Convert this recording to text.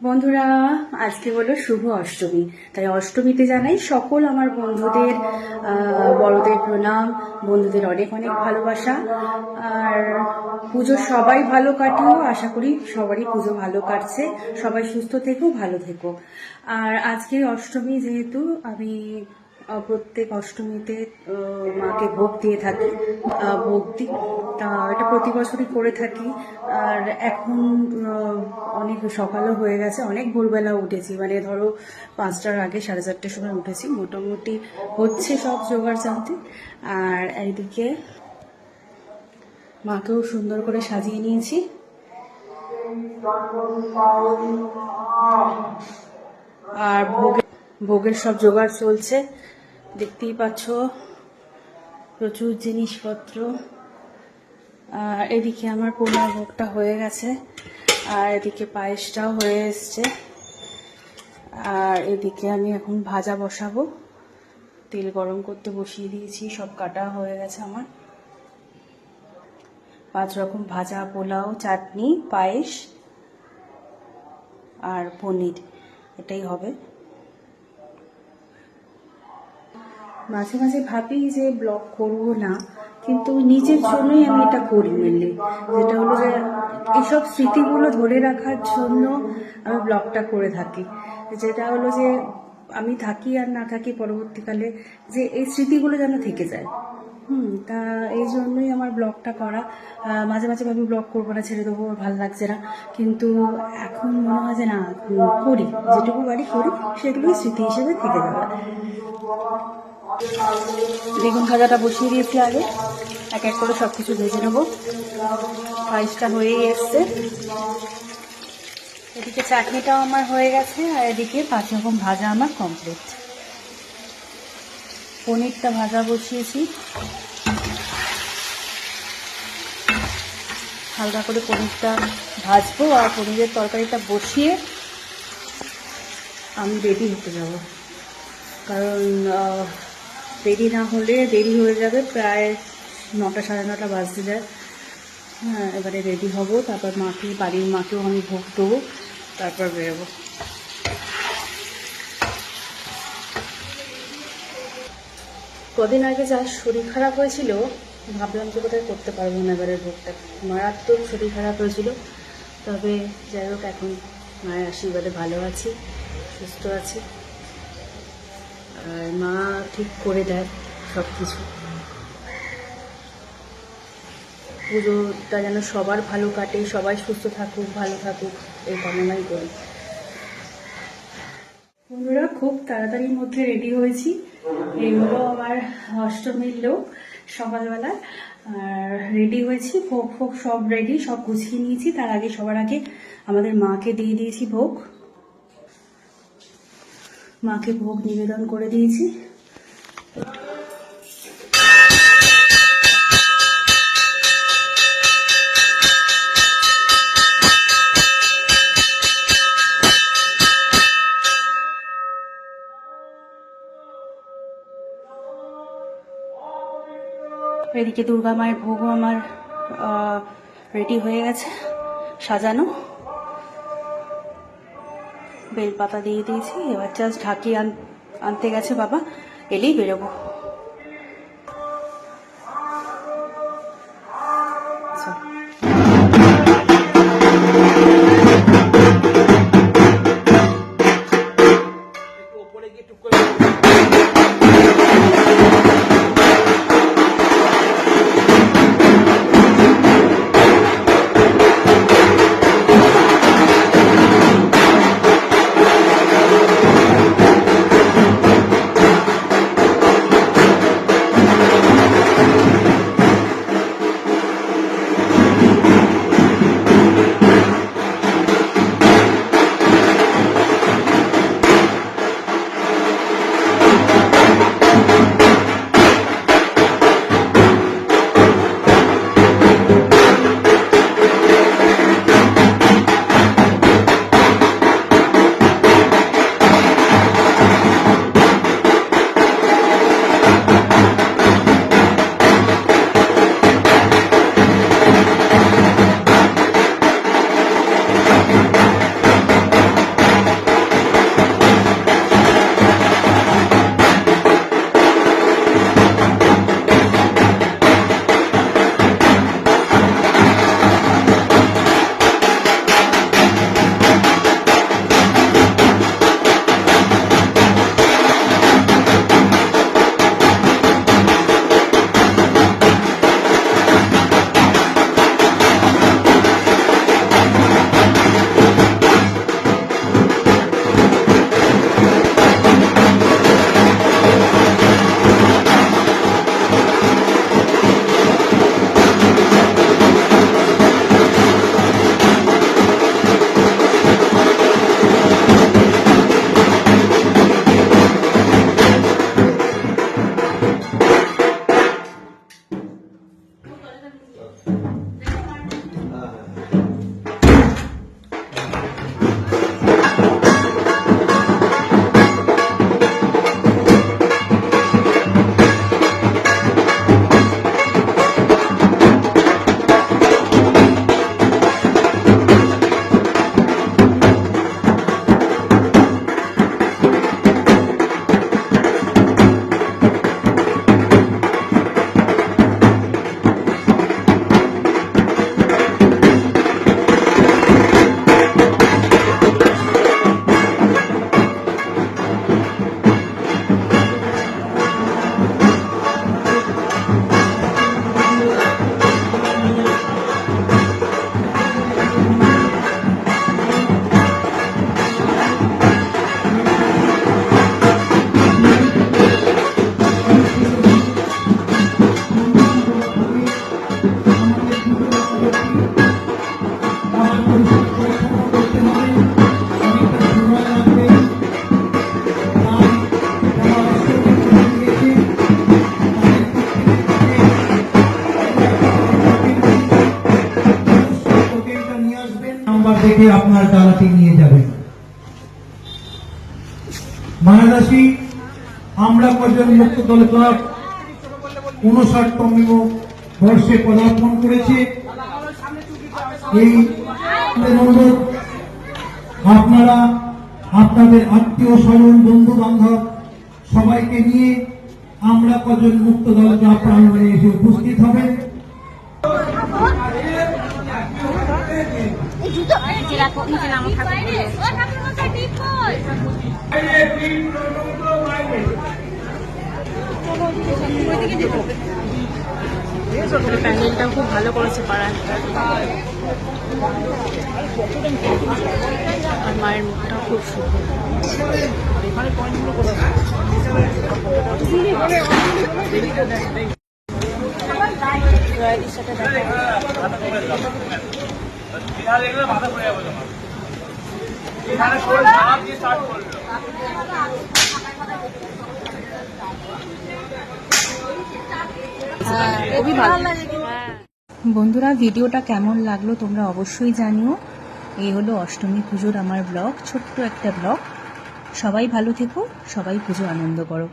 বন্ধুরা, আজকে হলো শুভ অষ্টমী। তাই অষ্টমীতে জানাই সকল আমার বন্ধুদের বড়দের প্রণাম, বন্ধুদের অনেক অনেক ভালোবাসা। আর পুজো সবাই ভালো কাটিও, আশা করি সবারই পুজো ভালো কাটছে। সবাই সুস্থ থেকো, ভালো থেকো। আর আজকে অষ্টমী, যেহেতু আমি প্রত্যেক অষ্টমীতে মাকে ভোগ দিয়ে থাকি, ভোগ দিই, তা এটা প্রতি বছরই করে থাকি। আর এখন অনেক সকালও হয়ে গেছে, অনেক ভোরবেলা উঠেছি, মানে ধরো 5টার আগে 4:30টার সময় উঠেছি। মোটামুটি হচ্ছে সব জোগাড় জানতে। আর এইদিকে মাকেও সুন্দর করে সাজিয়ে নিয়েছি। আর ভোগের সব জোগাড় চলছে, দেখতেই পাচ্ছ, প্রচুর জিনিসপত্র। আর এদিকে আমার পোলাও ভোগটা হয়ে গেছে, আর এদিকে পায়েসটাও হয়ে এসছে। আর এদিকে আমি এখন ভাজা বসাবো, তেল গরম করতে বসিয়ে দিয়েছি, সব কাটা হয়ে গেছে আমার। 5 রকম ভাজা, পোলাও, চাটনি, পায়েস আর পনির, এটাই হবে। মাঝে মাঝে ভাবি যে ব্লগ করব না, কিন্তু নিজের জন্যই আমি এটা করি মেনলি। যেটা হলো যে এইসব স্মৃতিগুলো ধরে রাখার জন্য আমি ব্লগটা করে থাকি। যেটা হলো যে আমি থাকি আর না থাকি, পরবর্তীকালে যে এই স্মৃতিগুলো যেন থেকে যায়। তা এই জন্যই আমার ব্লগটা করা। মাঝে মাঝে ভাবি ব্লগ করবো না, ছেড়ে দেবো, ভালো লাগছে না। কিন্তু এখন মনে হয় যে না, করি, যেটুকু বাড়ি করি সেগুলোই স্মৃতি হিসেবে থেকে যাবে। বেগুন ভাজাটা বসিয়ে দিয়েছি আগে, এক এক করে সব কিছু ভেজে নেবো। পায়েসটা হয়েই এসছে। এদিকে চাটনিটাও আমার হয়ে গেছে, আর এদিকে 5 রকম ভাজা আমার কমপ্লিট। পনিরটা ভাজা বসিয়েছি, হালকা করে পনিরটা ভাজবো। আর পনিরের তরকারিটা বসিয়ে আমি রেডি হতে যাব, কারণ রেডি না হলে দেরি হয়ে যাবে, প্রায় 9টা 9:30 বাজতে যায়। হ্যাঁ, এবারে রেডি হব, তারপর বাড়ির মাকেও আমি ভোগ দেবো, তারপর বেরোবো। কদিন আগে যা শরীর খারাপ হয়েছিল, ভাবলাম যে কোথায় করতে পারবো না এবারের ভোগটা। মারাত্মক শরীর খারাপ হয়েছিল, তবে যাই হোক এখন মায়ের আশীর্বাদে ভালো আছি, সুস্থ আছি। আর মা ঠিক করে দেয় সব কিছু। পুজোটা যেন সবার ভালো কাটে, সবাই সুস্থ থাকুক, ভালো থাকুক, এই কামনাই করি। বন্ধুরা, খুব তাড়াতাড়ির মধ্যে রেডি হয়েছি। এই হলো আমার অষ্টমীর লোক সকালবেলা। আর রেডি হয়েছি, ভোগ ফোগ সব রেডি, সব গুছিয়ে নিয়েছি। তার আগে, সবার আগে আমাদের মাকে দিয়ে দিয়েছি ভোগ। মাকে ভোগ নিবেদন করে দিয়েছি। এদিকে দুর্গা মায়ের ভোগও আমার রেডি হয়ে গেছে, সাজানো। বেলপাতা দিয়ে দিয়েছি, এবার জাস্ট ঢাকি আনতে গেছে বাবা, এলেই বেরোবো। নাম্বার দেখে আপনার ডালাটি নিয়ে যাবেন। মায়াদাসী আমরা কজন মুক্ত দল ক্লাব 59তম বর্ষে পদার্পণ করেছে। এই অনুরোধ আপনারা আপনাদের আত্মীয় স্বজন বন্ধু বান্ধব সবাইকে নিয়ে আমরা কজন মুক্ত দল ক্লাব প্রাঙ্গণে এসে উপস্থিত হবেন। প্যান্ডেলটাও খুব ভালো করেছে পাড়ায়। আর মায়ের মুখটাও খুব সুন্দর। বন্ধুরা, ভিডিওটা কেমন লাগলো তোমরা অবশ্যই জানিও। এই হলো অষ্টমী পুজোর আমার ব্লগ, ছোট্ট একটা ব্লগ। সবাই ভালো থেকো, সবাই পুজো আনন্দ করো।